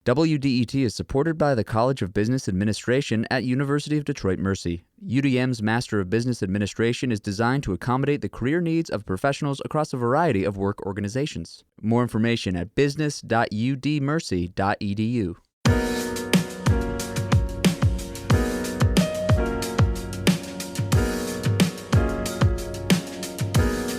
WDET is supported by the College of Business Administration at University of Detroit Mercy. UDM's Master of Business Administration is designed to accommodate the career needs of professionals across a variety of work organizations. More information at business.udmercy.edu.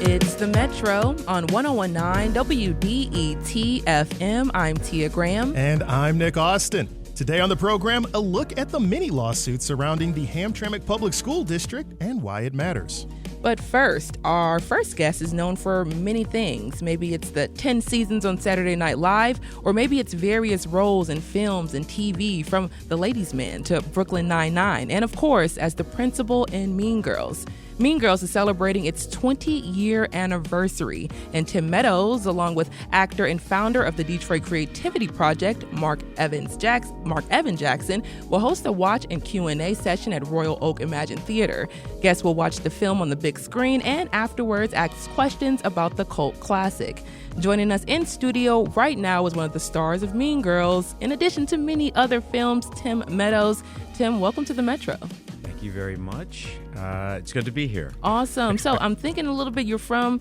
It's the Metro on 1019 WDET FM. I'm Tia Graham. And I'm Nick Austin. Today on the program, a look at the many lawsuits surrounding the Hamtramck Public School District and why it matters. But first, our first guest is known for many things. Maybe it's the 10 seasons on Saturday Night Live, or maybe it's various roles in films and TV, from The Ladies' Man to Brooklyn Nine-Nine, and of course, as the principal in Mean Girls. Mean Girls is celebrating its 20-year anniversary, and Tim Meadows, along with actor and founder of the Detroit Creativity Project, Marc Evan Jackson, will host a watch and Q&A session at Royal Oak Imagine Theater. Guests will watch the film on the big screen and afterwards ask questions about the cult classic. Joining us in studio right now is one of the stars of Mean Girls, in addition to many other films, Tim Meadows. Tim, welcome to the Metro. Thank you very much. It's good to be here. Awesome. So I'm thinking a little bit, you're from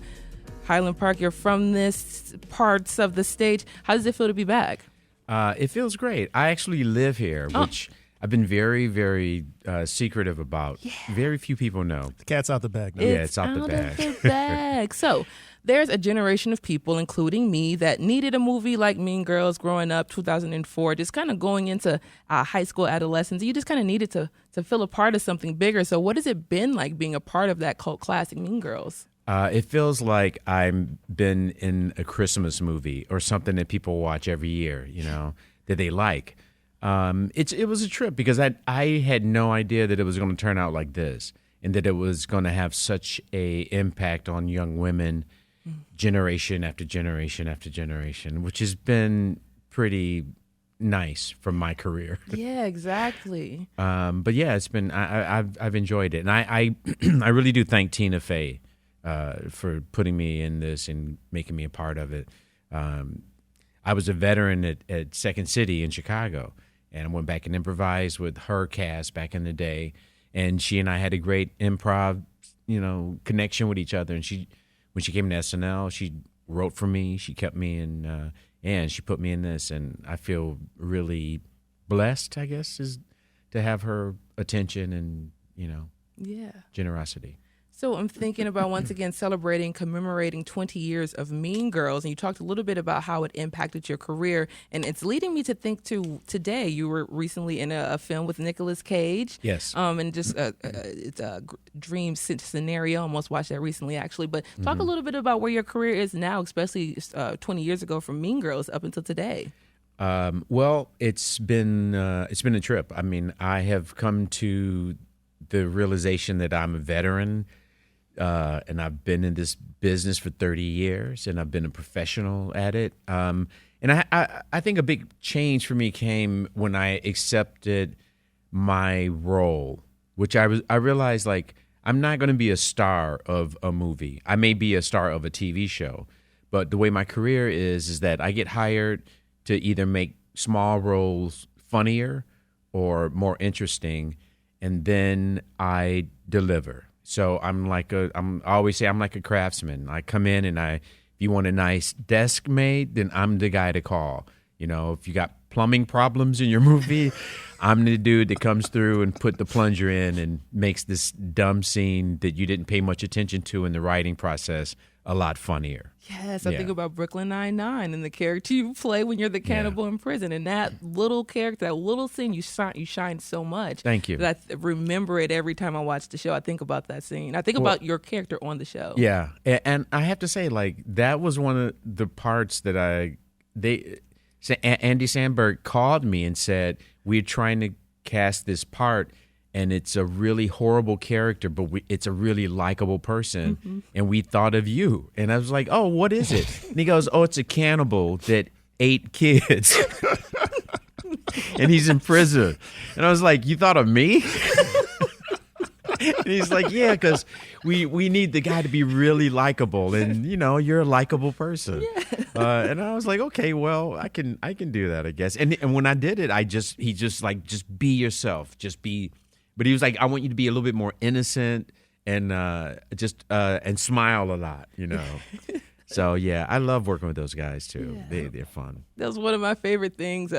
Highland Park, you're from this parts of the state. How does it feel to be back? It feels great. I actually live here, which I've been very, very secretive about. Yeah. Very few people know. The cat's out the bag now. It's out the bag. Of the bag. So there's a generation of people, including me, that needed a movie like Mean Girls growing up, 2004, just kind of going into high school adolescence. You just kind of needed to feel a part of something bigger. So what has it been like being a part of that cult classic, Mean Girls? It feels like I've been in a Christmas movie or something that people watch every year, that they like. It was a trip because I had no idea that it was going to turn out like this and that it was going to have such a impact on young women generation after generation after generation, which has been pretty nice from my career. Yeah, exactly. But yeah, it's been I've enjoyed it, and I I really do thank Tina Fey for putting me in this and making me a part of it. I was a veteran at Second City in Chicago, and I went back and improvised with her cast back in the day, and she and I had a great improv, connection with each other. And when she came to SNL, she wrote for me, she kept me in, and she put me in this, and I feel really blessed, I guess, is to have her attention and, generosity. So I'm thinking about, once again, commemorating 20 years of Mean Girls. And you talked a little bit about how it impacted your career. And it's leading me to think, today you were recently in a film with Nicolas Cage. Yes. And just it's a dream scenario. Almost watched that recently, actually. But talk a little bit about where your career is now, especially 20 years ago from Mean Girls up until today. Well, it's been a trip. I mean, I have come to the realization that I'm a veteran. And I've been in this business for 30 years, and I've been a professional at it. And I think a big change for me came when I accepted my role, which I realized, like, I'm not going to be a star of a movie. I may be a star of a TV show, but the way my career is that I get hired to either make small roles funnier or more interesting, and then I deliver. So I always say I'm like a craftsman. I come in and if you want a nice desk made, then I'm the guy to call. If you got plumbing problems in your movie, I'm the dude that comes through and put the plunger in and makes this dumb scene that you didn't pay much attention to in the writing process a lot funnier. Yes, I think about Brooklyn Nine-Nine and the character you play when you're the cannibal in prison. And that little character, that little scene, you shine so much. Thank you. That I remember it every time I watch the show. I think about that scene. I think about your character on the show. Yeah, and I have to say, like, that was one of the parts that Andy Samberg called me and said, we're trying to cast this part, and it's a really horrible character, but it's a really likable person, and we thought of you. And I was like, oh, what is it? And he goes, oh, it's a cannibal that ate kids. And he's in prison. And I was like, you thought of me? And he's like, yeah, because we need the guy to be really likable, and you're a likable person. And I was like, okay, well, I can do that, I guess. And when I did it, he just like, just be yourself, just be. But he was like, I want you to be a little bit more innocent and and smile a lot, So yeah, I love working with those guys too. Yeah. They're fun. That was one of my favorite things.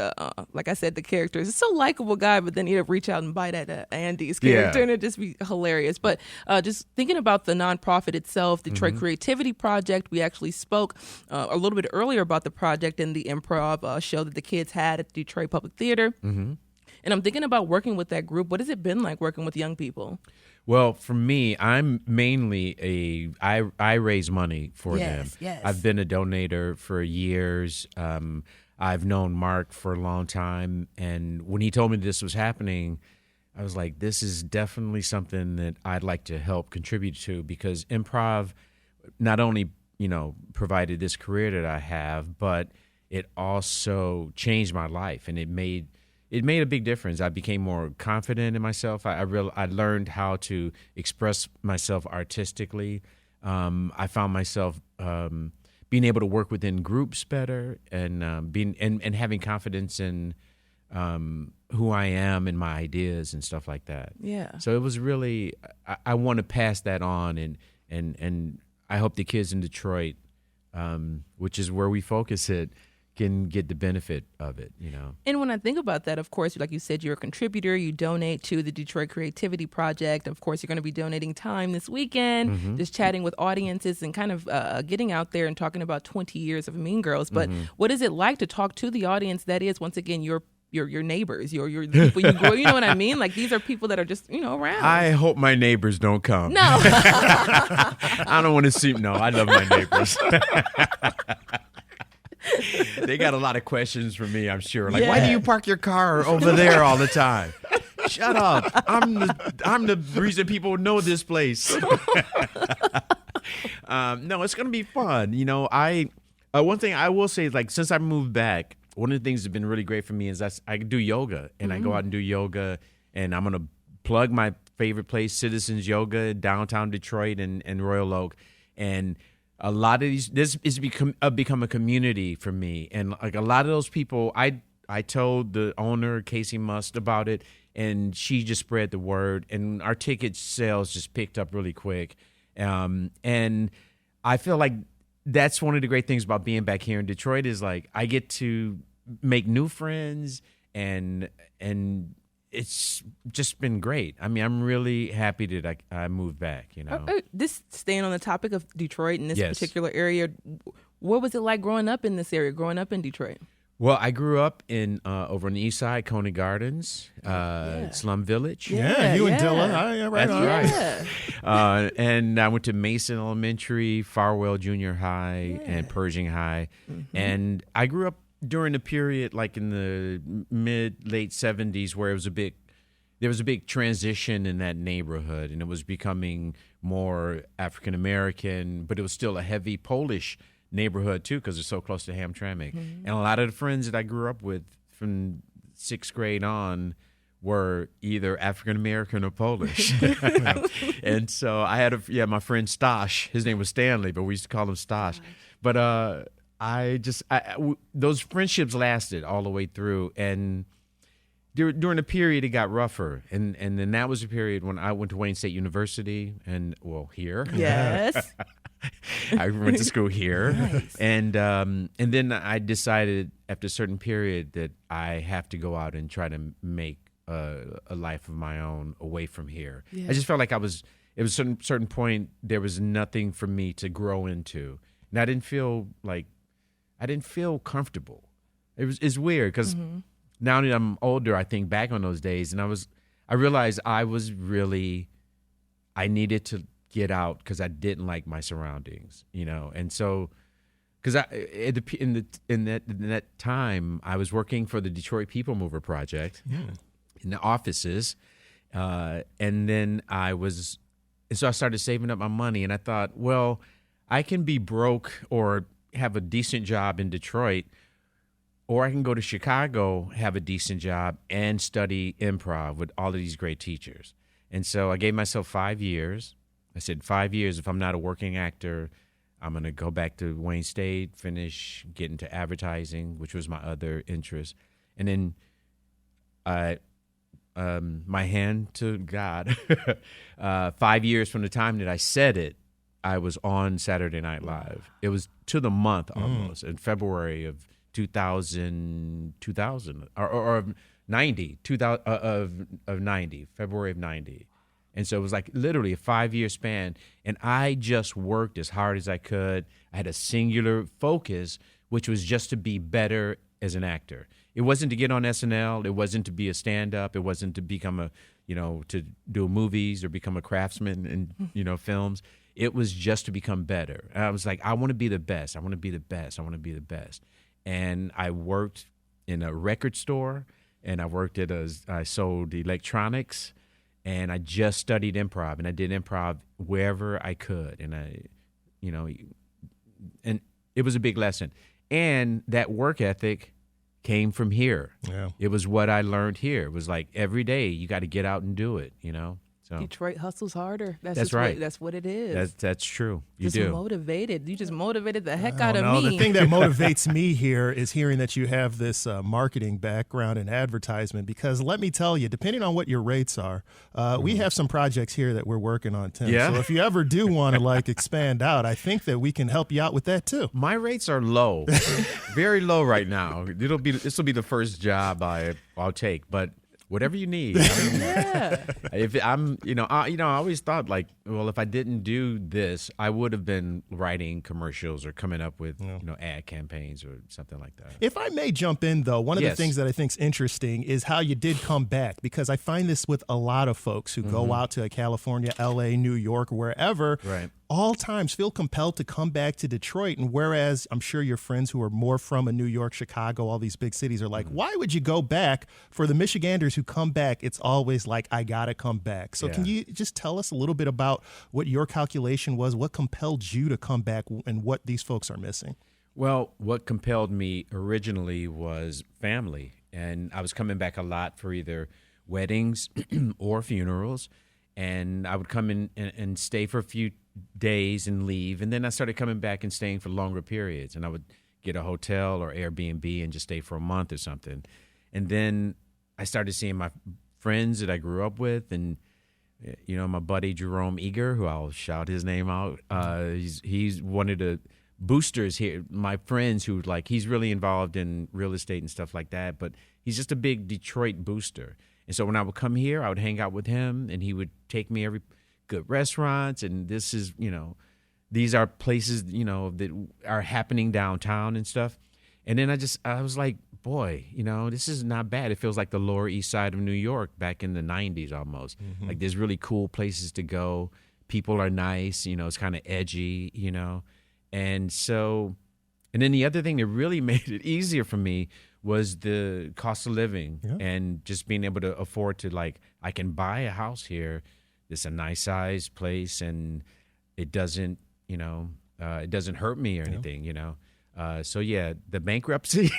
Like I said, the characters. It's so likable guy, but then he'd reach out and bite at Andy's character, and it'd just be hilarious. But just thinking about the nonprofit itself, Detroit Creativity Project, we actually spoke a little bit earlier about the project and the improv show that the kids had at the Detroit Public Theater. Mm-hmm. And I'm thinking about working with that group. What has it been like working with young people? Well, for me, I'm mainly I raise money for them. Yes. I've been a donator for years. I've known Marc for a long time. And when he told me this was happening, I was like, this is definitely something that I'd like to help contribute to, because improv not only, provided this career that I have, but it also changed my life, and it made a big difference. I became more confident in myself. I learned how to express myself artistically. I found myself being able to work within groups better, and having confidence in who I am and my ideas and stuff like that. Yeah. So it was really, I want to pass that on, and I hope the kids in Detroit, which is where we focus it, can get the benefit of it, And when I think about that, of course, like you said, you're a contributor. You donate to the Detroit Creativity Project. Of course, you're going to be donating time this weekend, just chatting with audiences and kind of getting out there and talking about 20 years of Mean Girls. But what is it like to talk to the audience that is, once again, your neighbors, your people you grow, you know what I mean? Like, these are people that are just, around. I hope my neighbors don't come. No. I don't want to see, no, I love my neighbors. They got a lot of questions for me, I'm sure. Like, why do you park your car over there all the time? Shut up. I'm the reason people know this place. No, it's going to be fun. One thing I will say is, like, since I moved back, one of the things that's been really great for me is I do yoga, and I go out and do yoga, and I'm going to plug my favorite place, Citizens Yoga, downtown Detroit and Royal Oak. And a lot of this is become a community for me. And like a lot of those people, I told the owner, Casey Must, about it, and she just spread the word, and our ticket sales just picked up really quick. And I feel like that's one of the great things about being back here in Detroit is, like, I get to make new friends, and it's just been great. I mean, I'm really happy that I moved back, This, staying on the topic of Detroit in this particular area, what was it like growing up in this area, growing up in Detroit? Well, I grew up in over on the east side, Coney Gardens, Slum Village. Yeah, you and Dilla. Right on. Right. And I went to Mason Elementary, Farwell Junior High, and Pershing High. And I grew up during a period like in the late 70s where there was a big transition in that neighborhood, and it was becoming more African American, but it was still a heavy Polish neighborhood too, because it's so close to Hamtramck. And a lot of the friends that I grew up with from 6th grade on were either African American or Polish. And so I had my friend Stosh. His name was Stanley, but we used to call him Stosh. But those friendships lasted all the way through, and during the period it got rougher, and then that was a period when I went to Wayne State University, and here. Yes. I went to school here. Nice. And then I decided after a certain period that I have to go out and try to make a life of my own away from here. I just felt like it was a certain point there was nothing for me to grow into, and I didn't feel comfortable. It's weird because now that I'm older, I think back on those days, and I realized I needed to get out because I didn't like my surroundings, and so because in that time I was working for the Detroit People Mover Project in the offices, and then so I started saving up my money, and I thought, well, I can be broke or have a decent job in Detroit, or I can go to Chicago, have a decent job, and study improv with all of these great teachers. And so I gave myself 5 years. I said 5 years, if I'm not a working actor, I'm going to go back to Wayne State, finish, get into advertising, which was my other interest. And then my hand to God, 5 years from the time that I said it, I was on Saturday Night Live. It was to the month almost, in February of 2000 or 90, 2000, of 90, February of 90. And so it was like literally a 5-year span. And I just worked as hard as I could. I had a singular focus, which was just to be better as an actor. It wasn't to get on SNL. It wasn't to be a stand-up. It wasn't to become to do movies or become a craftsman in, films. It was just to become better. And I was like, I want to be the best. I want to be the best. I want to be the best. And I worked in a record store, and I sold electronics, and I just studied improv, and I did improv wherever I could. And and it was a big lesson. And that work ethic came from here. Yeah. It was what I learned here. It was like every day you got to get out and do it, So Detroit hustles harder. That's right. That's what it is. That's true. You motivated. You just motivated the heck out of me. The thing that motivates me here is hearing that you have this marketing background in advertisement, because let me tell you, depending on what your rates are, we have some projects here that we're working on, Tim. Yeah? So if you ever do want to expand out, I think that we can help you out with that too. My rates are low, very low right now. This will be the first job I'll take, but whatever you need. If I'm, I always thought if I didn't do this, I would have been writing commercials or coming up with, ad campaigns or something like that. If I may jump in, though, one of the things that I think is interesting is how you did come back, because I find this with a lot of folks who go out to California, LA, New York, wherever. Right. All times feel compelled to come back to Detroit. And whereas I'm sure your friends who are more from a New York, Chicago, all these big cities are like, why would you go back? For the Michiganders who come back, it's always like, I got to come back. So can you just tell us a little bit about what your calculation was, what compelled you to come back, and what these folks are missing? Well, what compelled me originally was family. And I was coming back a lot for either weddings or funerals. And I would come in and stay for a few days and leave. And then I started coming back and staying for longer periods. And I would get a hotel or Airbnb and just stay for a month or something. And then I started seeing my friends that I grew up with. And, my buddy Jerome Eager, who I'll shout his name out, he's one of the boosters here. My friends who he's really involved in real estate and stuff like that. But he's just a big Detroit booster. And so when I would come here, I would hang out with him, and he would take me every good restaurants. And this is, these are places, that are happening downtown and stuff. And then I was like, boy, this is not bad. It feels like the Lower East Side of New York back in the 90s almost. Mm-hmm. Like there's really cool places to go. People are nice, it's kind of edgy, And so, and then the other thing that really made it easier for me was the cost of living and just being able to afford to I can buy a house here. It's a nice size place, and it doesn't, it doesn't hurt me or anything, So the bankruptcy,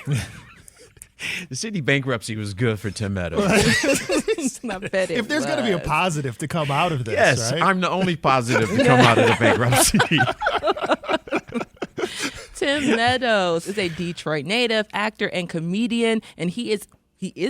the city bankruptcy was good for Tim Meadows. I bet if there's going to be a positive to come out of this, yes, right? I'm the only positive to come out of the bankruptcy. Tim Meadows is a Detroit native, actor, and comedian, and he is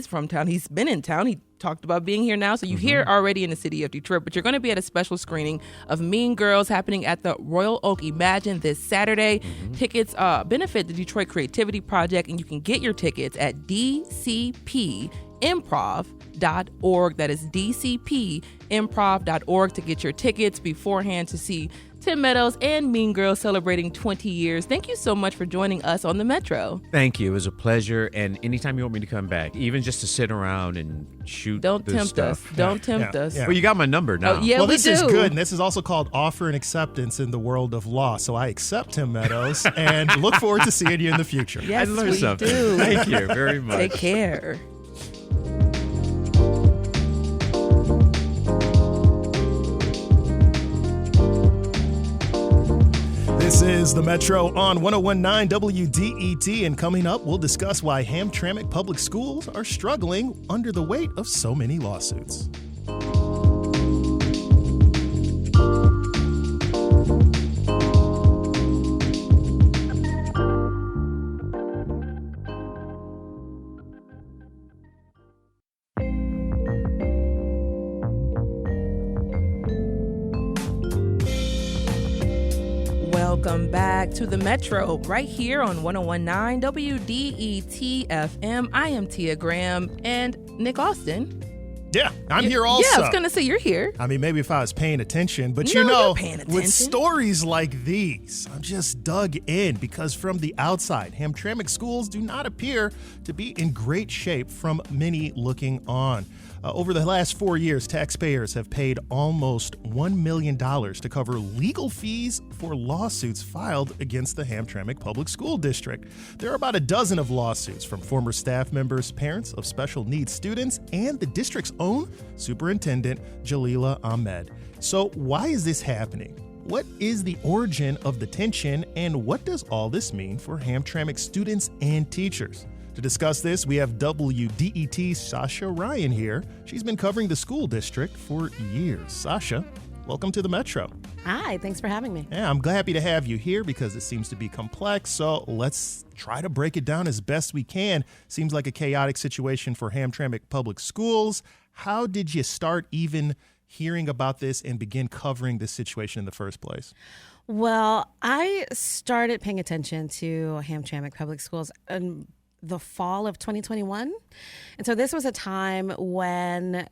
from town. He's been in town. He talked about being here now, so you're here already in the city of Detroit, but you're going to be at a special screening of Mean Girls happening at the Royal Oak Imagine this Saturday. Tickets benefit the Detroit Creativity Project, and you can get your tickets at dcpimprov.org. That is dcpimprov.org to get your tickets beforehand to see Tim Meadows and Mean Girls celebrating 20 years. Thank you so much for joining us on the Metro. Thank you. It was a pleasure. And anytime you want me to come back, even just to sit around and shoot Don't tempt stuff. us. Don't tempt us. Well, you got my number now. Oh, yeah, well, we this do. is good, and this is also called offer and acceptance in the world of law. So I accept Tim Meadows and look forward to seeing you in the future. Yes, I learned we something. do. Thank you very much. Take care. This is the Metro on 101.9 WDET, and coming up, we'll discuss why Hamtramck Public Schools are struggling under the weight of so many lawsuits. welcome back to the Metro right here on 101.9 WDET FM. I am Tia Graham and Nick Austin. Yeah, I'm here also. Yeah, I was going to say you're here. I mean, maybe if I was paying attention, but you're paying attention. With stories like these, I'm just dug in because from the outside, Hamtramck schools do not appear to be in great shape from many looking on. Over the last 4 years, taxpayers have paid almost $1 million to cover legal fees for lawsuits filed against the Hamtramck Public School District. There are about a dozen of lawsuits from former staff members, parents of special needs students, and the district's own superintendent, Jalila Ahmed. So why is this happening? What is the origin of the tension, and what does all this mean for Hamtramck students and teachers? To discuss this, we have WDET's Sasha Ryan here. She's been covering the school district for years. Sasha, welcome to the Metro. Hi, thanks for having me. Yeah, I'm happy to have you here because it seems to be complex. So let's try to break it down as best we can. Seems like a chaotic situation for Hamtramck Public Schools. How did you start even hearing about this and begin covering this situation in the first place? Well, I started paying attention to Hamtramck Public Schools in the fall of 2021. And so this was a time when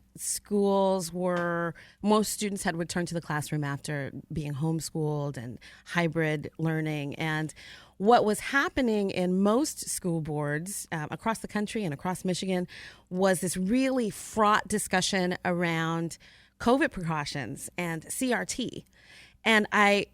most students had returned to the classroom after being homeschooled and hybrid learning. And what was happening in most school boards across the country and across Michigan was this really fraught discussion around COVID precautions and CRT. And I,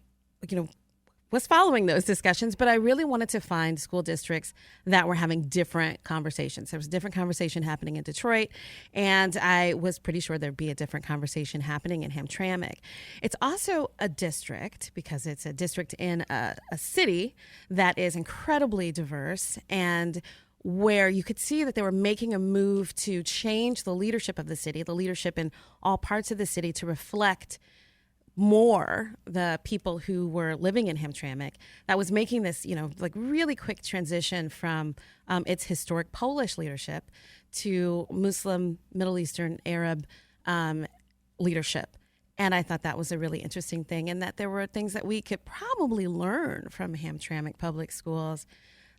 was following those discussions, but I really wanted to find school districts that were having different conversations. There was a different conversation happening in Detroit, and I was pretty sure there'd be a different conversation happening in Hamtramck. It's also a district, because it's a district in a city that is incredibly diverse, and where you could see that they were making a move to change the leadership of the city, the leadership in all parts of the city, to reflect more the people who were living in Hamtramck. That was making this, really quick transition from its historic Polish leadership to Muslim, Middle Eastern, Arab leadership. And I thought that was a really interesting thing, and that there were things that we could probably learn from Hamtramck Public Schools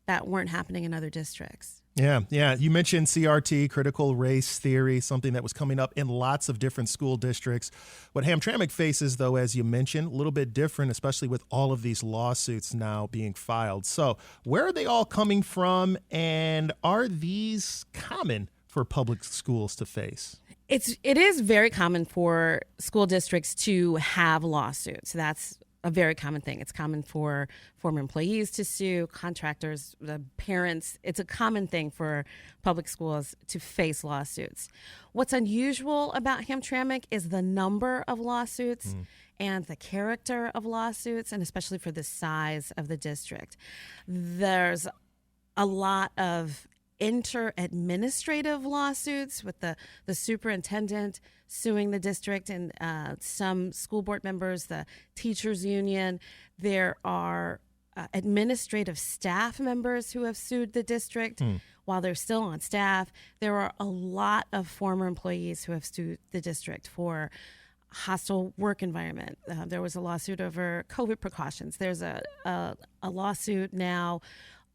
that weren't happening in other districts. Yeah. You mentioned CRT, critical race theory, something that was coming up in lots of different school districts. What Hamtramck faces, though, as you mentioned, a little bit different, especially with all of these lawsuits now being filed. So where are they all coming from, and are these common for public schools to face? It is very common for school districts to have lawsuits. That's a very common thing. It's common for former employees to sue, contractors, the parents. It's a common thing for public schools to face lawsuits. What's unusual about Hamtramck is the number of lawsuits and the character of lawsuits, and especially for the size of the district. There's a lot of inter-administrative lawsuits with the superintendent suing the district and some school board members, the teachers union. There are administrative staff members who have sued the district while they're still on staff. There are a lot of former employees who have sued the district for hostile work environment. There was a lawsuit over COVID precautions. There's a lawsuit now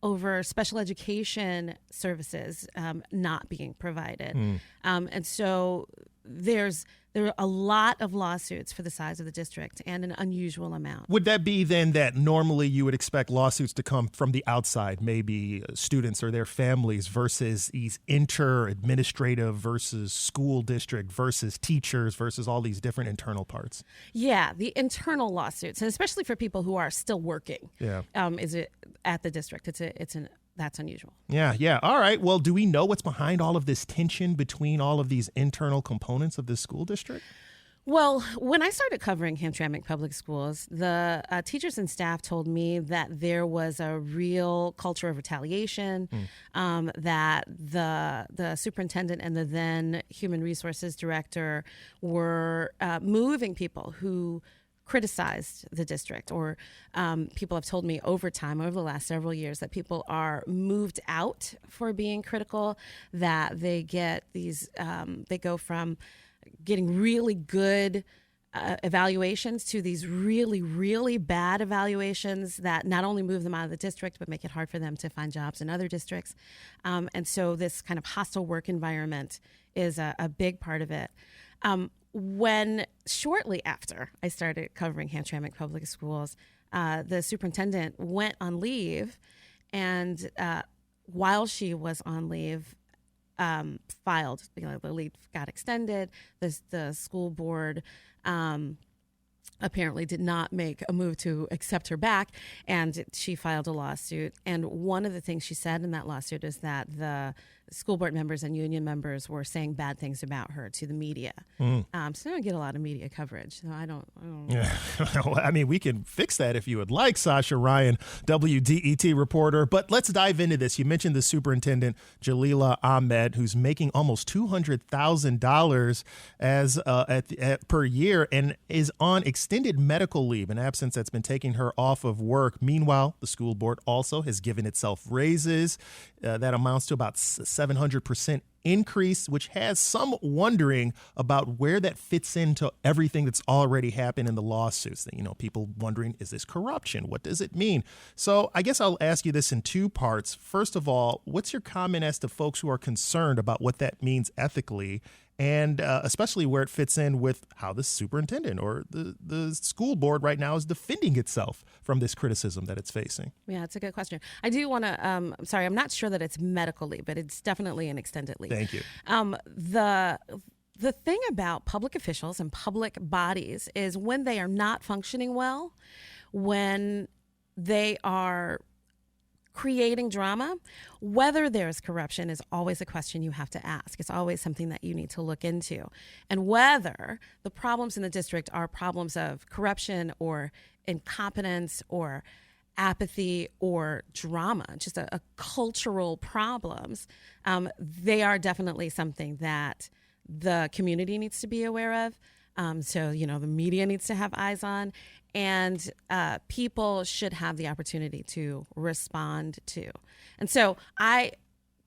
over special education services not being provided. And so there are a lot of lawsuits for the size of the district, and an unusual amount. Would that be then that normally you would expect lawsuits to come from the outside, maybe students or their families, versus these inter-administrative versus school district versus teachers versus all these different internal parts? Yeah, the internal lawsuits, and especially for people who are still working, is it at the district? That's unusual. Yeah. All right. Well, do we know what's behind all of this tension between all of these internal components of this school district? Well, when I started covering Hamtramck Public Schools, the teachers and staff told me that there was a real culture of retaliation, that the superintendent and the then human resources director were moving people who criticized the district, or people have told me over the last several years, that people are moved out for being critical, that they get these, they go from getting really good evaluations to these really, really bad evaluations that not only move them out of the district, but make it hard for them to find jobs in other districts. And so this kind of hostile work environment is a big part of it. When shortly after I started covering Hamtramck Public Schools, the superintendent went on leave, and while she was on leave, filed, the leave got extended. The school board apparently did not make a move to accept her back, and she filed a lawsuit. And one of the things she said in that lawsuit is that the school board members and union members were saying bad things about her to the media. So I don't get a lot of media coverage. So I don't Yeah. Well, I mean, we can fix that if you would like, Sasha Ryan, WDET reporter. But let's dive into this. You mentioned the superintendent, Jalila Ahmed, who's making almost $200,000 per year and is on extended medical leave, an absence that's been taking her off of work. Meanwhile, the school board also has given itself raises. That amounts to about 700% increase, which has some wondering about where that fits into everything that's already happened in the lawsuits. People wondering, is this corruption? What does it mean? So I guess I'll ask you this in two parts. First of all, what's your comment as to folks who are concerned about what that means ethically, and especially where it fits in with how the superintendent or the school board right now is defending itself from this criticism that it's facing? Yeah, it's a good question. I do want to, I'm not sure that it's medical leave, but it's definitely an extended leave. Thank you. The thing about public officials and public bodies is when they are not functioning well, when they are creating drama, whether there's corruption is always a question you have to ask. It's always something that you need to look into. And whether the problems in the district are problems of corruption or incompetence or apathy or drama, just a cultural problems, they are definitely something that the community needs to be aware of. So, the media needs to have eyes on, and people should have the opportunity to respond to. And so I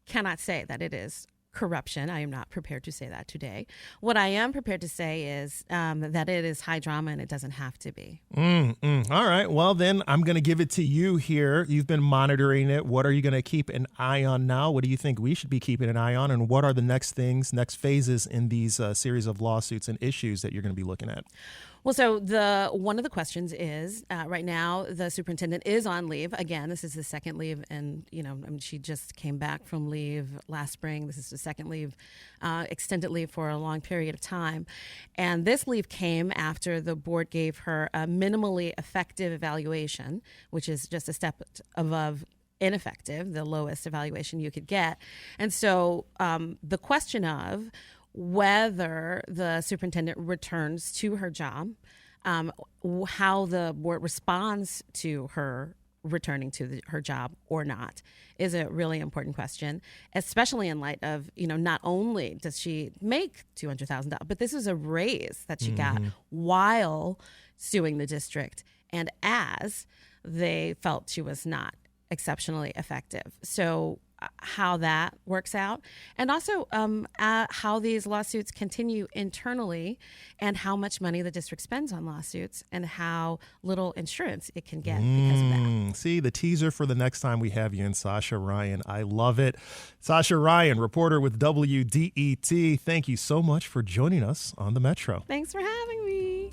cannot say that it is corruption. I am not prepared to say that today. What I am prepared to say is that it is high drama, and it doesn't have to be. All right. Well, then I'm going to give it to you here. You've been monitoring it. What are you going to keep an eye on now? What do you think we should be keeping an eye on? And what are the next phases in these series of lawsuits and issues that you're going to be looking at? Well, so one of the questions is right now the superintendent is on leave. Again, this is the second leave, and she just came back from leave last spring. This is the second leave, extended leave for a long period of time, and this leave came after the board gave her a minimally effective evaluation, which is just a step above ineffective, the lowest evaluation you could get. And so the question of whether the superintendent returns to her job, how the board responds to her returning to her job or not is a really important question, especially in light of, not only does she make $200,000, but this is a raise that she got while suing the district and as they felt she was not exceptionally effective. So how that works out, and also how these lawsuits continue internally, and how much money the district spends on lawsuits, and how little insurance it can get because of that. See, the teaser for the next time we have you in, Sasha Ryan. I love it. Sasha Ryan, reporter with WDET. Thank you so much for joining us on the Metro. Thanks for having me.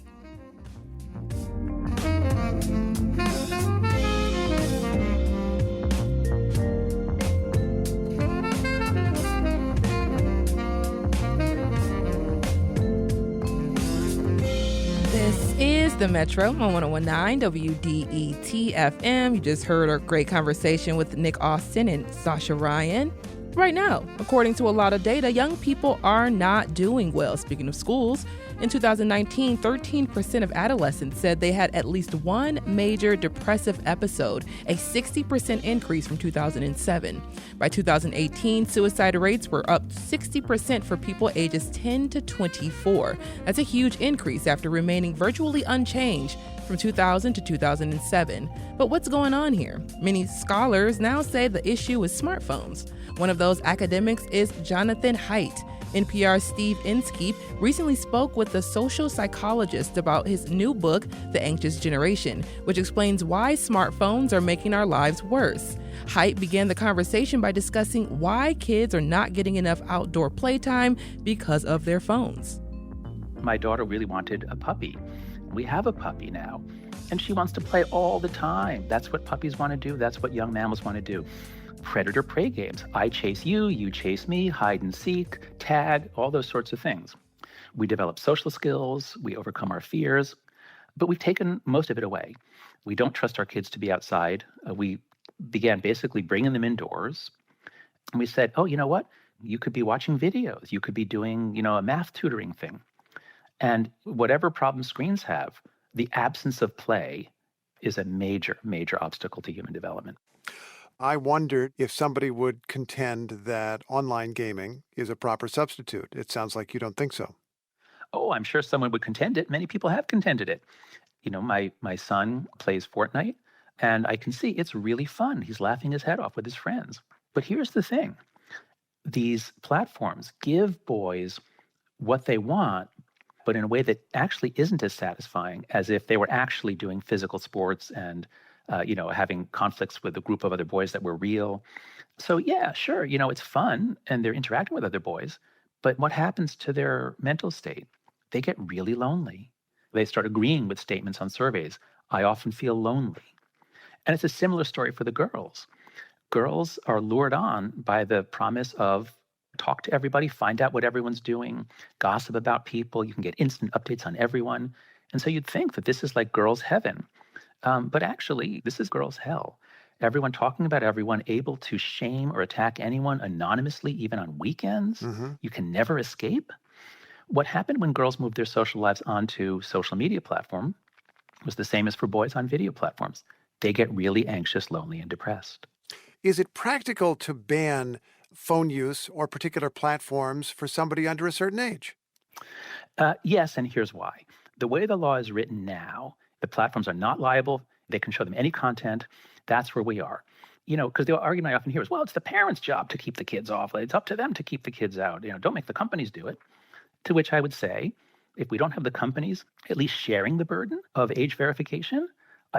This is the Metro on 101.9 WDET FM. You just heard a great conversation with Nick Austin and Sasha Ryan. Right now, according to a lot of data, young people are not doing well. Speaking of schools, in 2019, 13% of adolescents said they had at least one major depressive episode, a 60% increase from 2007. By 2018, suicide rates were up 60% for people ages 10 to 24. That's a huge increase after remaining virtually unchanged from 2000 to 2007. But what's going on here? Many scholars now say the issue is smartphones. One of those academics is Jonathan Haidt. NPR's Steve Inskeep recently spoke with a social psychologist about his new book, The Anxious Generation, which explains why smartphones are making our lives worse. Hype began the conversation by discussing why kids are not getting enough outdoor playtime because of their phones. My daughter really wanted a puppy. We have a puppy now, and she wants to play all the time. That's what puppies want to do. That's what young mammals want to do. Predator-prey games. I chase you, you chase me, hide and seek, tag, all those sorts of things. We develop social skills, we overcome our fears, but we've taken most of it away. We don't trust our kids to be outside. We began basically bringing them indoors. And we said, oh, you know what? You could be watching videos. You could be doing, a math tutoring thing. And whatever problem screens have, the absence of play is a major, major obstacle to human development. I wondered if somebody would contend that online gaming is a proper substitute. It sounds like you don't think so. Oh, I'm sure someone would contend it. Many people have contended it. My son plays Fortnite, and I can see it's really fun. He's laughing his head off with his friends. But here's the thing. These platforms give boys what they want, but in a way that actually isn't as satisfying as if they were actually doing physical sports and, having conflicts with a group of other boys that were real. So yeah, sure, it's fun and they're interacting with other boys, but what happens to their mental state? They get really lonely. They start agreeing with statements on surveys. I often feel lonely. And it's a similar story for the girls. Girls are lured on by the promise of talk to everybody, find out what everyone's doing, gossip about people. You can get instant updates on everyone. And so you'd think that this is like girls' heaven. But actually, this is girls' hell. Everyone talking about everyone, able to shame or attack anyone anonymously, even on weekends. Mm-hmm. You can never escape. What happened when girls moved their social lives onto social media platform was the same as for boys on video platforms. They get really anxious, lonely, and depressed. Is it practical to ban phone use or particular platforms for somebody under a certain age? Yes, and here's why. The way the law is written now, the platforms are not liable. They can show them any content. That's where we are. Because the argument I often hear is, well, it's the parents' job to keep the kids off. It's up to them to keep the kids out. Don't make the companies do it. To which I would say, if we don't have the companies at least sharing the burden of age verification,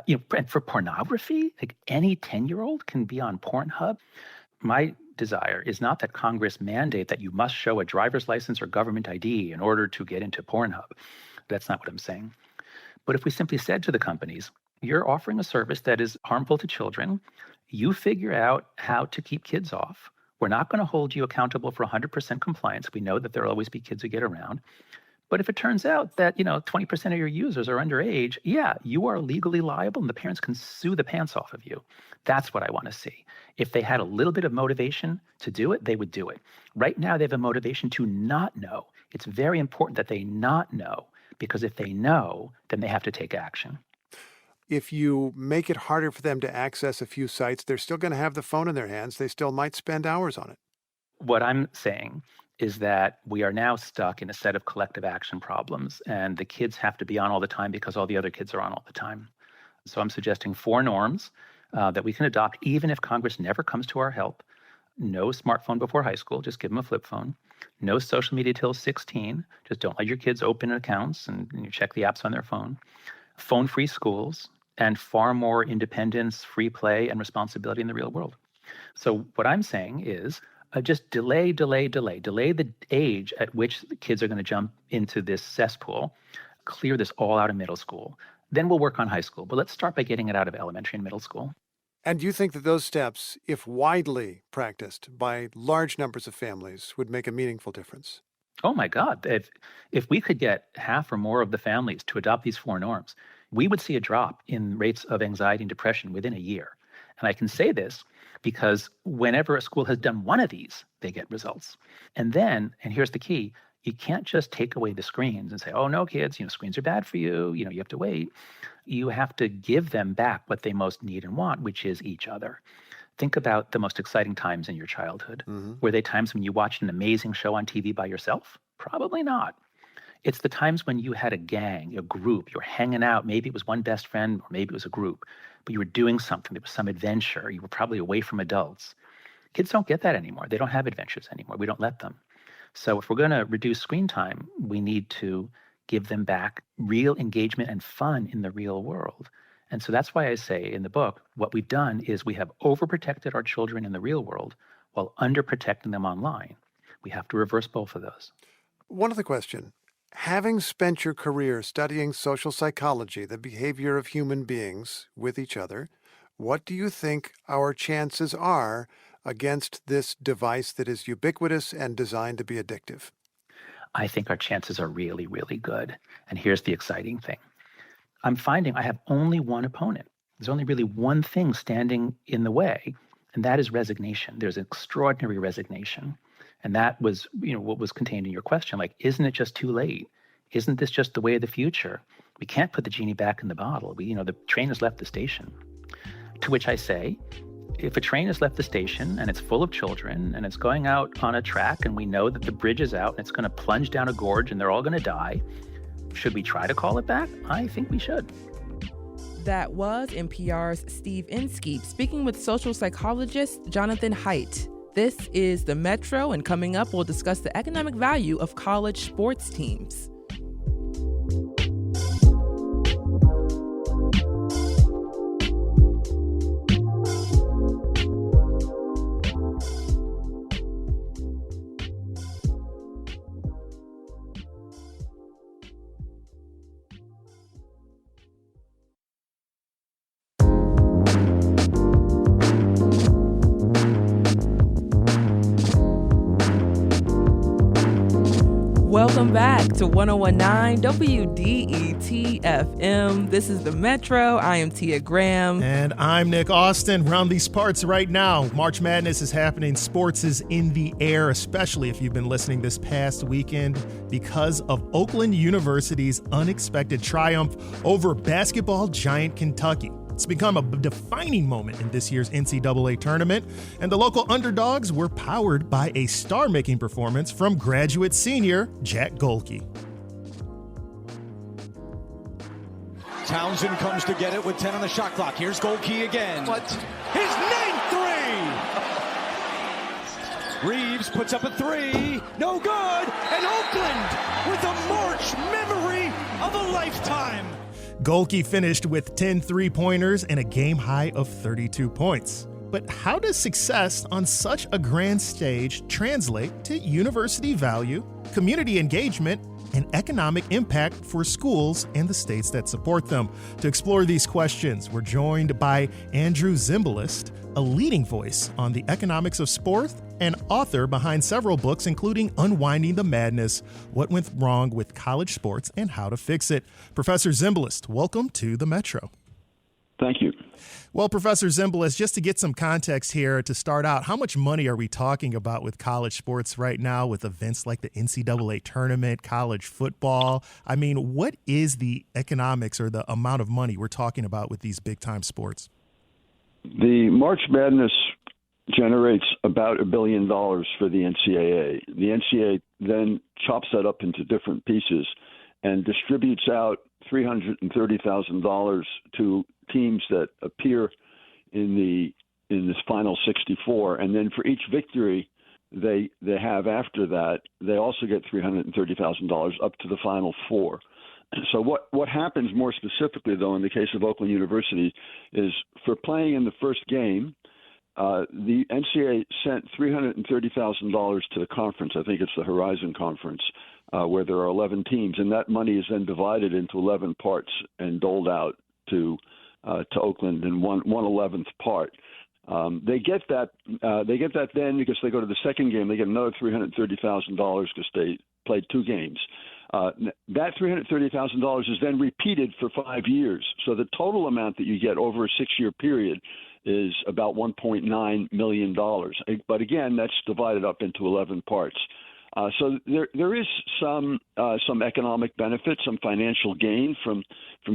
and for pornography, like any 10-year-old can be on Pornhub. My desire is not that Congress mandate that you must show a driver's license or government ID in order to get into Pornhub. That's not what I'm saying. But if we simply said to the companies, you're offering a service that is harmful to children, you figure out how to keep kids off. We're not going to hold you accountable for 100% compliance. We know that there will always be kids who get around. But if it turns out that, 20% of your users are underage, yeah, you are legally liable and the parents can sue the pants off of you. That's what I want to see. If they had a little bit of motivation to do it, they would do it. Right now, they have a motivation to not know. It's very important that they not know, because if they know, then they have to take action. If you make it harder for them to access a few sites, they're still going to have the phone in their hands. They still might spend hours on it. What I'm saying is that we are now stuck in a set of collective action problems, and the kids have to be on all the time because all the other kids are on all the time. So I'm suggesting 4 norms that we can adopt, even if Congress never comes to our help. No smartphone before high school, just give them a flip phone. No social media till 16, just don't let your kids open accounts and you check the apps on their phone. Phone-free schools, and far more independence, free play, and responsibility in the real world. So what I'm saying is just delay the age at which the kids are going to jump into this cesspool, clear this all out of middle school. Then we'll work on high school. But let's start by getting it out of elementary and middle school. And do you think that those steps, if widely practiced by large numbers of families, would make a meaningful difference? Oh my God. If we could get half or more of the families to adopt these 4 norms, we would see a drop in rates of anxiety and depression within a year. And I can say this because whenever a school has done one of these, they get results. And then, and here's the key, you can't just take away the screens and say, oh no, kids, screens are bad for you. You have to wait. You have to give them back what they most need and want, which is each other. Think about the most exciting times in your childhood. Mm-hmm. Were they times when you watched an amazing show on TV by yourself? Probably not. It's the times when you had a gang, a group, you were hanging out. Maybe it was one best friend or maybe it was a group, but you were doing something. There was some adventure. You were probably away from adults. Kids don't get that anymore. They don't have adventures anymore. We don't let them. So if we're going to reduce screen time, we need to give them back real engagement and fun in the real world. And so that's why I say in the book, what we've done is we have overprotected our children in the real world while underprotecting them online. We have to reverse both of those. One other question. Having spent your career studying social psychology, the behavior of human beings with each other, what do you think our chances are against this device that is ubiquitous and designed to be addictive? I think our chances are really, really good. And here's the exciting thing. I'm finding I have only one opponent. There's only really one thing standing in the way, and that is resignation. There's extraordinary resignation. And that was, what was contained in your question. Like, isn't it just too late? Isn't this just the way of the future? We can't put the genie back in the bottle. The train has left the station. To which I say, if a train has left the station and it's full of children and it's going out on a track and we know that the bridge is out and it's going to plunge down a gorge and they're all going to die, should we try to call it back? I think we should. That was NPR's Steve Inskeep speaking with social psychologist Jonathan Haidt. This is The Metro, and coming up, we'll discuss the economic value of college sports teams. Welcome back to 1019 WDET FM. This is The Metro. I am Tia Graham. And I'm Nick Austin. Around these parts right now, March Madness is happening. Sports is in the air, especially if you've been listening this past weekend because of Oakland University's unexpected triumph over basketball giant Kentucky. It's become a defining moment in this year's NCAA tournament, and the local underdogs were powered by a star-making performance from graduate senior Jack Golke. Townsend comes to get it with 10 on the shot clock. Here's Golke again. What? His ninth three! Reeves puts up a three. No good! And Oakland with a March memory of a lifetime. Golke finished with 10 three-pointers and a game high of 32 points. But how does success on such a grand stage translate to university value, community engagement, and economic impact for schools and the states that support them? To explore these questions, we're joined by Andrew Zimbalist, a leading voice on the economics of sport and author behind several books, including Unwinding the Madness, What Went Wrong with College Sports and How to Fix It. Professor Zimbalist, welcome to the Metro. Thank you. Well, Professor Zimbalist, just to get some context here to start out, how much money are we talking about with college sports right now with events like the NCAA tournament, college football? I mean, what is the economics or the amount of money we're talking about with these big-time sports? The March Madness generates about $1 billion for the NCAA. The NCAA then chops that up into different pieces and distributes out $330,000 to teams that appear in this final 64, and then for each victory they have after that, they also get $330,000 up to the final four. So what happens more specifically, though, in the case of Oakland University, is for playing in the first game, the NCAA sent $330,000 to the conference. I think it's the Horizon Conference, where there are 11 teams, and that money is then divided into 11 parts and doled out to Oakland in one 11th part. They get that then because they go to the second game. They get another $330,000 because they played two games. That $330,000 is then repeated for 5 years. So the total amount that you get over a 6-year period is about $1.9 million. But again, that's divided up into 11 parts. So there is some economic benefit, some financial gain from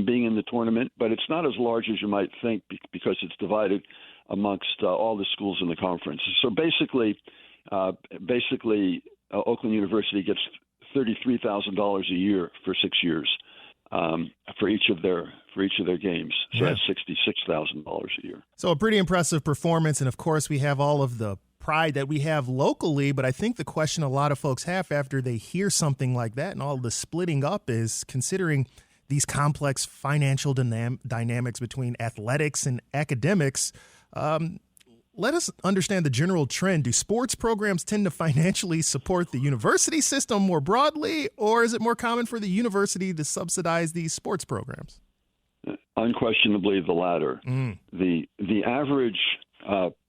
being in the tournament, but it's not as large as you might think because it's divided amongst all the schools in the conference. So basically, Oakland University gets $33,000 a year for 6 years for each of their games. So that's $66,000 a year. So a pretty impressive performance, and of course we have all of the pride that we have locally. But I think the question a lot of folks have after they hear something like that and all the splitting up is considering these complex financial dynamics between athletics and academics. Let us understand the general trend. Do sports programs tend to financially support the university system more broadly, or is it more common for the university to subsidize these sports programs? Unquestionably, the latter. The average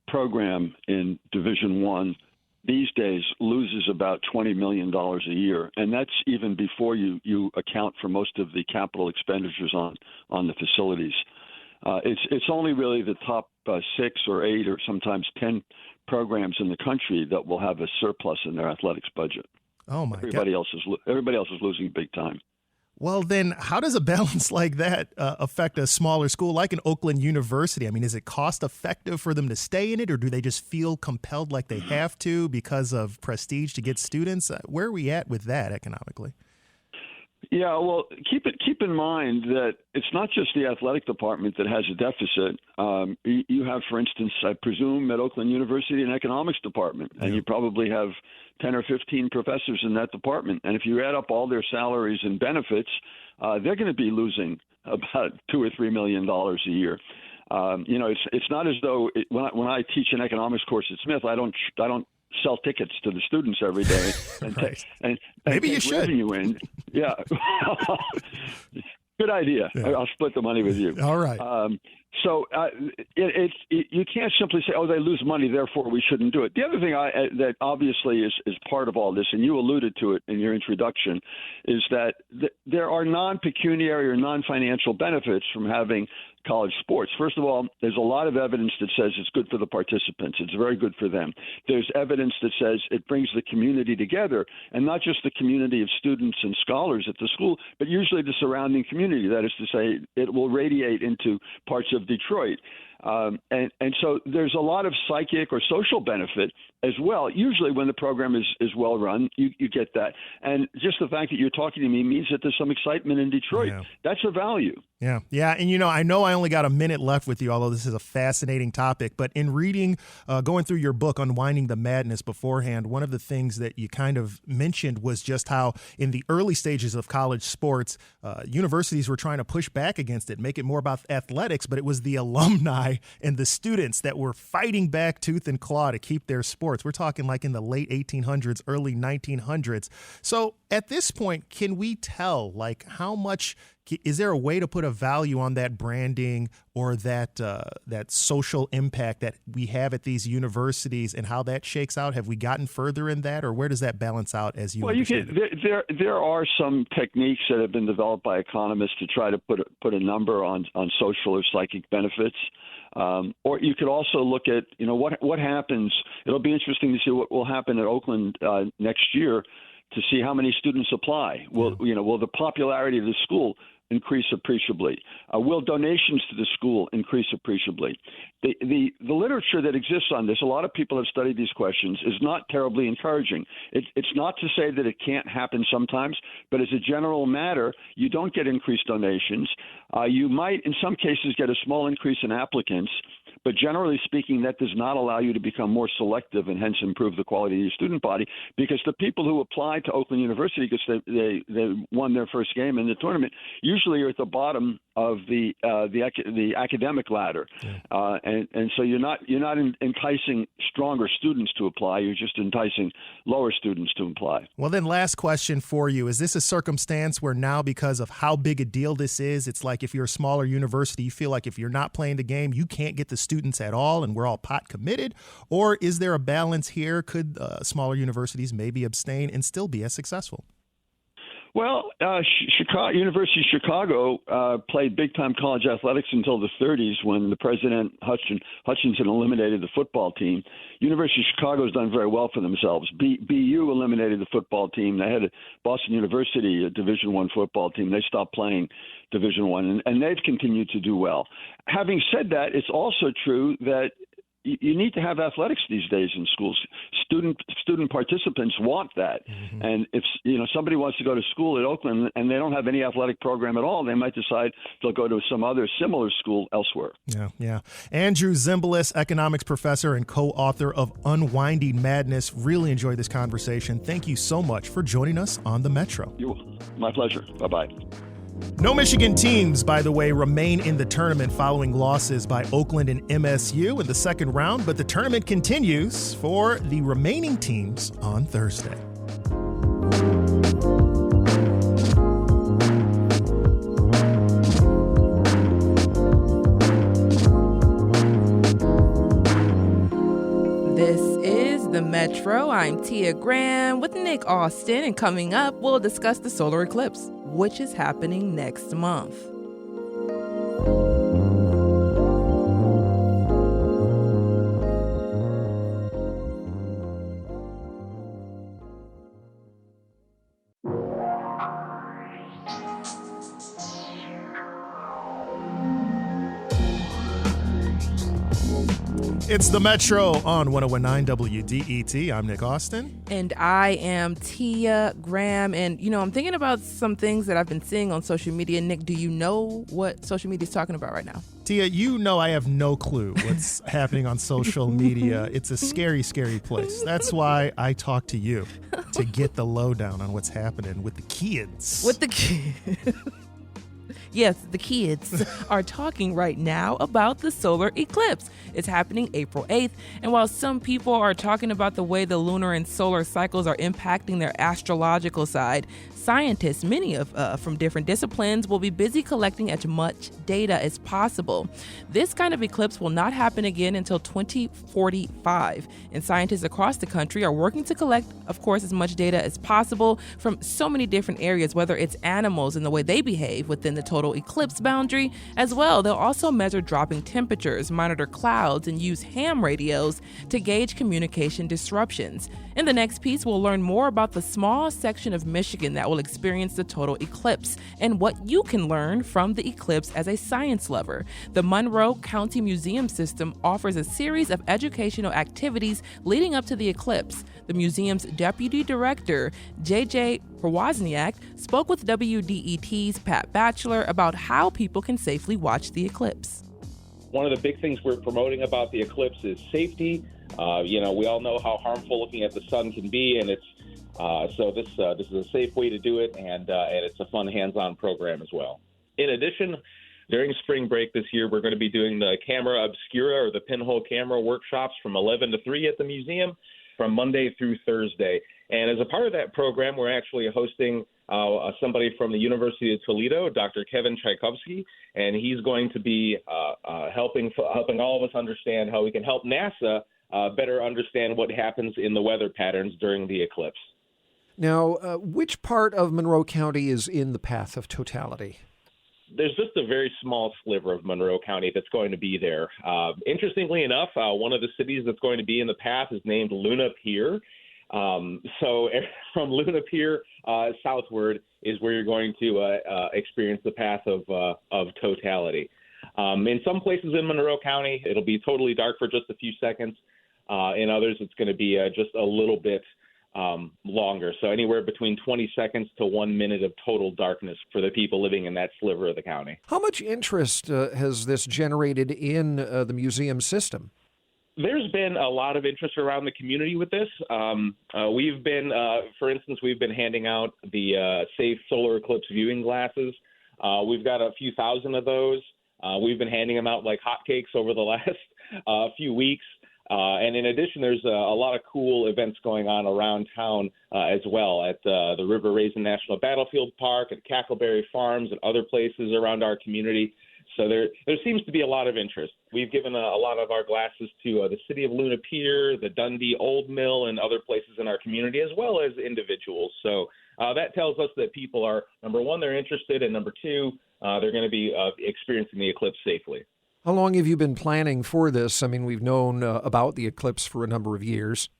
program in Division I these days loses about $20 million a year, and that's even before you account for most of the capital expenditures on the facilities. It's only really the top 6 or 8 or sometimes 10 programs in the country that will have a surplus in their athletics budget. Oh my God! Everybody else is losing big time. Well, then, how does a balance like that affect a smaller school like an Oakland University? I mean, is it cost effective for them to stay in it, or do they just feel compelled like they have to because of prestige to get students? Where are we at with that economically? Yeah, well, keep in mind that it's not just the athletic department that has a deficit. You have, for instance, I presume at Oakland University, an economics department, and you probably have 10 or 15 professors in that department. And if you add up all their salaries and benefits, they're going to be losing about $2 or $3 million a year. It's not as though when I teach an economics course at Smith, I don't sell tickets to the students every day and Right. and Maybe you should. revenue in. Yeah. Good idea. Yeah. I'll split the money with you. All right. So you can't simply say, oh, they lose money, therefore we shouldn't do it. The other thing that obviously is part of all this, and you alluded to it in your introduction, is that there are non-pecuniary or non-financial benefits from having college sports. First of all, there's a lot of evidence that says it's good for the participants. It's very good for them. There's evidence that says it brings the community together, and not just the community of students and scholars at the school, but usually the surrounding community. That is to say, it will radiate into parts of Detroit. And so there's a lot of psychic or social benefit as well. Usually when the program is well run, you get that. And just the fact that you're talking to me means that there's some excitement in Detroit. Yeah. That's a value. Yeah. And I know I only got a minute left with you, although this is a fascinating topic. But in reading, going through your book, Unwinding the Madness beforehand, one of the things that you kind of mentioned was just how in the early stages of college sports, universities were trying to push back against it, make it more about athletics, but it was the alumni and the students that were fighting back tooth and claw to keep their sports. We're talking like in the late 1800s, early 1900s. So at this point, can we tell like how much is there a way to put a value on that branding or that social impact that we have at these universities and how that shakes out? Have we gotten further in that, or where does that balance out as you understand it? There are some techniques that have been developed by economists to try to put a number on social or psychic benefits. Or you could also look at, what happens. It'll be interesting to see what will happen at Oakland next year to see how many students apply. Will the popularity of the school increase appreciably? Will donations to the school increase appreciably? The literature that exists on this, a lot of people have studied these questions, is not terribly encouraging. It's not to say that it can't happen sometimes, but as a general matter, you don't get increased donations. You might, in some cases, get a small increase in applicants, but generally speaking, that does not allow you to become more selective and hence improve the quality of your student body, because the people who apply to Oakland University because they won their first game in the tournament usually are at the bottom of the academic ladder, and so you're not enticing stronger students to apply. You're just enticing lower students to apply. Well, then, last question for you: is this a circumstance where now, because of how big a deal this is, it's like if you're a smaller university, you feel like if you're not playing the game, you can't get the students at all, and we're all pot committed? Or is there a balance here? Could smaller universities maybe abstain and still be as successful? Well, University of Chicago played big-time college athletics until the 30s when the president, Hutchinson, eliminated the football team. University of Chicago has done very well for themselves. BU eliminated the football team. They had Boston University, a Division I football team. They stopped playing Division I, and they've continued to do well. Having said that, it's also true that you need to have athletics these days in schools. Student participants want that. Mm-hmm. And if somebody wants to go to school at Oakland and they don't have any athletic program at all, they might decide they'll go to some other similar school elsewhere. Yeah. Andrew Zimbalist, economics professor and co-author of Unwinding Madness. Really enjoyed this conversation. Thank you so much for joining us on the Metro. My pleasure. Bye-bye. No Michigan teams, by the way, remain in the tournament following losses by Oakland and MSU in the second round, but the tournament continues for the remaining teams on Thursday. This is the Metro. I'm Tia Graham with Nick Austin, and coming up, we'll discuss the solar eclipse, which is happening next month. It's the Metro on 101.9 WDET. I'm Nick Austin. And I am Tia Graham. And, I'm thinking about some things that I've been seeing on social media. Nick, do you know what social media is talking about right now? Tia, I have no clue what's happening on social media. It's a scary, scary place. That's why I talk to you, to get the lowdown on what's happening with the kids. Yes, the kids are talking right now about the solar eclipse. It's happening April 8th, and while some people are talking about the way the lunar and solar cycles are impacting their astrological side, scientists, many from different disciplines, will be busy collecting as much data as possible. This kind of eclipse will not happen again until 2045, and scientists across the country are working to collect, of course, as much data as possible from so many different areas, whether it's animals and the way they behave within the total eclipse boundary. As well, they'll also measure dropping temperatures, monitor clouds, and use ham radios to gauge communication disruptions. In the next piece, we'll learn more about the small section of Michigan that will experience the total eclipse and what you can learn from the eclipse as a science lover. The Monroe County Museum System offers a series of educational activities leading up to the eclipse. The museum's deputy director, J.J. Wozniak, spoke with WDET's Pat Batchelor about how people can safely watch the eclipse. One of the big things we're promoting about the eclipse is safety. We all know how harmful looking at the sun can be, and it's so this is a safe way to do it, and it's a fun hands-on program as well. In addition, during spring break this year, we're going to be doing the Camera Obscura, or the pinhole camera workshops, from 11 to 3 at the museum, from Monday through Thursday. And as a part of that program, we're actually hosting somebody from the University of Toledo, Dr. Kevin Tchaikovsky, and he's going to be helping all of us understand how we can help NASA better understand what happens in the weather patterns during the eclipse. Now, which part of Monroe County is in the path of totality? There's just a very small sliver of Monroe County that's going to be there. Interestingly enough, one of the cities that's going to be in the path is named Luna Pier. So from Luna Pier southward is where you're going to experience the path of totality. In some places in Monroe County, it'll be totally dark for just a few seconds. In others, it's going to be just a little bit longer. So anywhere between 20 seconds to 1 minute of total darkness for the people living in that sliver of the county. How much interest has this generated in the museum system? There's been a lot of interest around the community with this. We've been, for instance, handing out the safe solar eclipse viewing glasses. We've got a few thousand of those. We've been handing them out like hotcakes over the last few weeks. And in addition, there's a lot of cool events going on around town as well at the River Raisin National Battlefield Park, at Cackleberry Farms, and other places around our community. So there seems to be a lot of interest. We've given a lot of our glasses to the city of Luna Pier, the Dundee Old Mill, and other places in our community, as well as individuals. So that tells us that people are, number one, they're interested, and number two, they're going to be experiencing the eclipse safely. How long have you been planning for this? I mean, we've known about the eclipse for a number of years.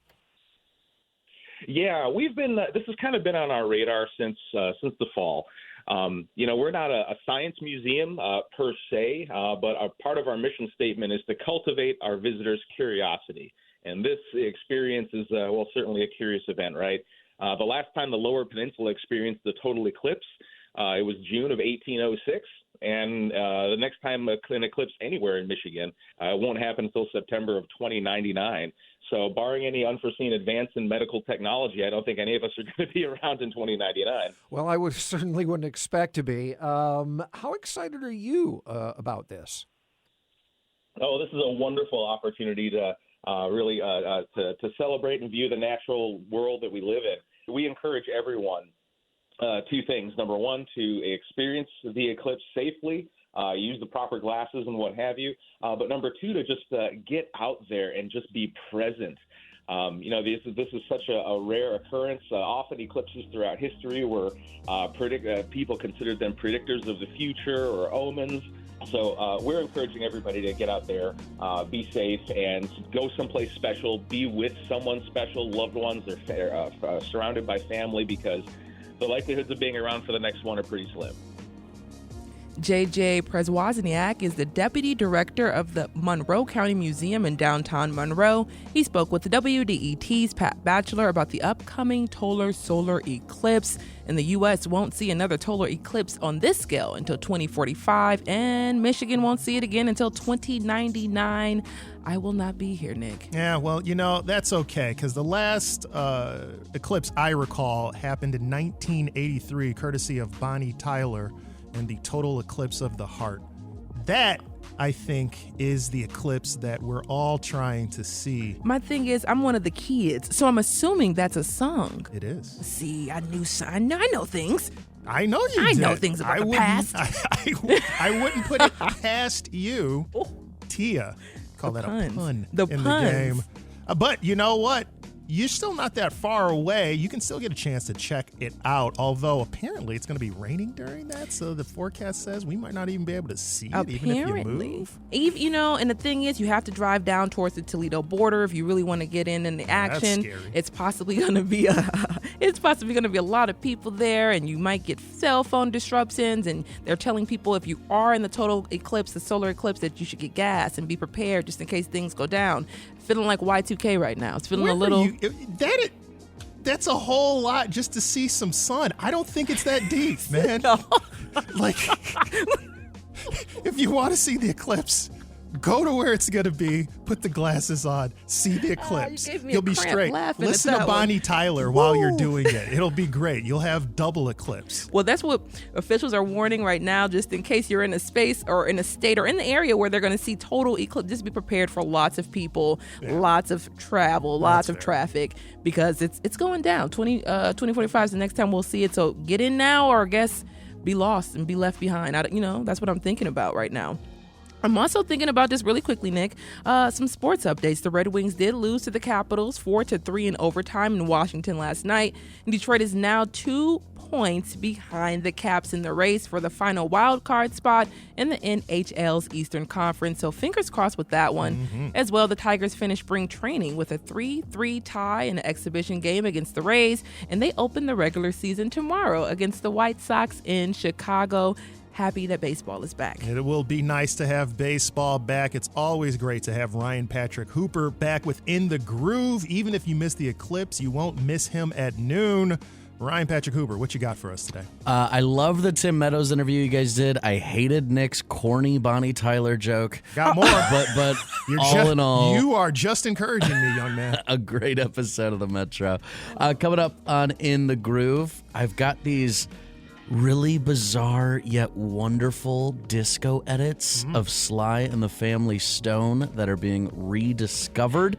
Yeah, we've been. This has kind of been on our radar since the fall. We're not a science museum per se, but a part of our mission statement is to cultivate our visitors' curiosity. And this experience is, certainly a curious event, right? The last time the Lower Peninsula experienced the total eclipse, it was June of 1806. And the next time an eclipse anywhere in Michigan won't happen until September of 2099. So barring any unforeseen advance in medical technology, I don't think any of us are going to be around in 2099. Well, I certainly wouldn't expect to be. How excited are you about this? Oh, this is a wonderful opportunity to really to celebrate and view the natural world that we live in. We encourage everyone two things. Number one, to experience the eclipse safely, use the proper glasses and what have you. But number two, to just get out there and just be present. This is such a rare occurrence. Often eclipses throughout history were people considered them predictors of the future or omens. So we're encouraging everybody to get out there, be safe, and go someplace special, be with someone special, loved ones, or surrounded by family, because the likelihoods of being around for the next one are pretty slim. J.J. Przewozniak is the deputy director of the Monroe County Museum in downtown Monroe. He spoke with WDET's Pat Batchelor about the upcoming total solar eclipse. And the U.S. won't see another total eclipse on this scale until 2045, and Michigan won't see it again until 2099. I will not be here, Nick. Yeah, well, that's okay, because the last eclipse I recall happened in 1983, courtesy of Bonnie Tyler, and the total eclipse of the heart. That, I think, is the eclipse that we're all trying to see. My thing is, I'm one of the kids, so I'm assuming that's a song. It is. See, I know things. I know you I did. know things about the past. I wouldn't put it past you, Tia. Call that a pun in the game. But you know what? You're still not that far away. You can still get a chance to check it out, although apparently it's going to be raining during that, so the forecast says we might not even be able to see it, even if you move. And the thing is, you have to drive down towards the Toledo border if you really want to get in the action. That's scary. It's possibly going to be a lot of people there, and you might get cell phone disruptions, and they're telling people if you are in the total eclipse, the solar eclipse, that you should get gas and be prepared just in case things go down. Feeling like Y2K right now. It's feeling a little... That's a whole lot just to see some sun. I don't think it's that deep, man. No. Like, if you want to see the eclipse, go to where it's going to be, put the glasses on, see the eclipse. You'll be straight. Listen to Bonnie Tyler while you're doing it. It'll be great. You'll have double eclipse. Well, that's what officials are warning right now, just in case you're in a space or in a state or in the area where they're going to see total eclipse. Just be prepared for lots of people, lots of travel, lots of traffic, because it's going down. 2045 is the next time we'll see it. So get in now, or I guess be lost and be left behind. That's what I'm thinking about right now. I'm also thinking about this really quickly, Nick. Some sports updates. The Red Wings did lose to the Capitals 4-3 in overtime in Washington last night. And Detroit is now 2 points behind the Caps in the race for the final wild card spot in the NHL's Eastern Conference. So fingers crossed with that one. As well, the Tigers finished spring training with a 3-3 tie in an exhibition game against the Rays, and they open the regular season tomorrow against the White Sox in Chicago. Happy that baseball is back. It will be nice to have baseball back. It's always great to have Ryan Patrick Hooper back within the groove. Even if you miss the eclipse, you won't miss him at noon. Ryan Patrick Hooper, what you got for us today? I love the Tim Meadows interview you guys did. I hated Nick's corny Bonnie Tyler joke. Got more. but in all, you are just encouraging me, young man. A great episode of the Metro. Coming up on In the Groove, I've got these really bizarre yet wonderful disco edits of Sly and the Family Stone that are being rediscovered.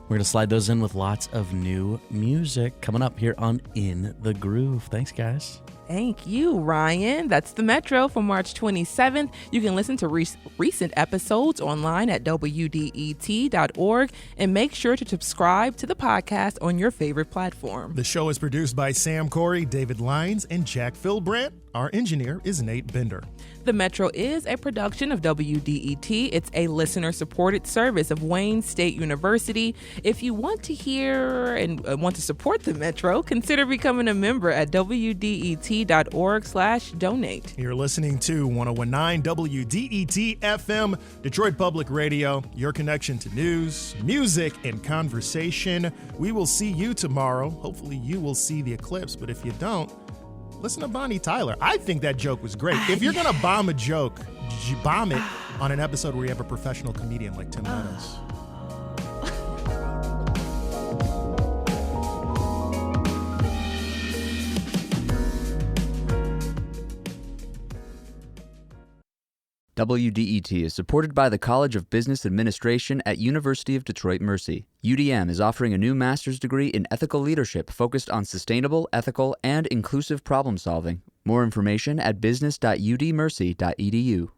We're going to slide those in with lots of new music coming up here on In the Groove. Thanks, guys. Thank you, Ryan. That's the Metro for March 27th. You can listen to recent episodes online at WDET.org, and make sure to subscribe to the podcast on your favorite platform. The show is produced by Sam Corey, David Lyons, and Jack Philbrandt. Our engineer is Nate Bender. The Metro is a production of WDET. It's a listener-supported service of Wayne State University. If you want to hear and want to support the Metro, consider becoming a member at wdet.org/donate. You're listening to 101.9 WDET FM, Detroit Public Radio, your connection to news, music, and conversation. We will see you tomorrow. Hopefully you will see the eclipse, but if you don't, listen to Bonnie Tyler. I think that joke was great. If you're going to bomb a joke, bomb it on an episode where you have a professional comedian like Tim Meadows. WDET is supported by the College of Business Administration at University of Detroit Mercy. UDM is offering a new master's degree in ethical leadership focused on sustainable, ethical, and inclusive problem solving. More information at business.udmercy.edu.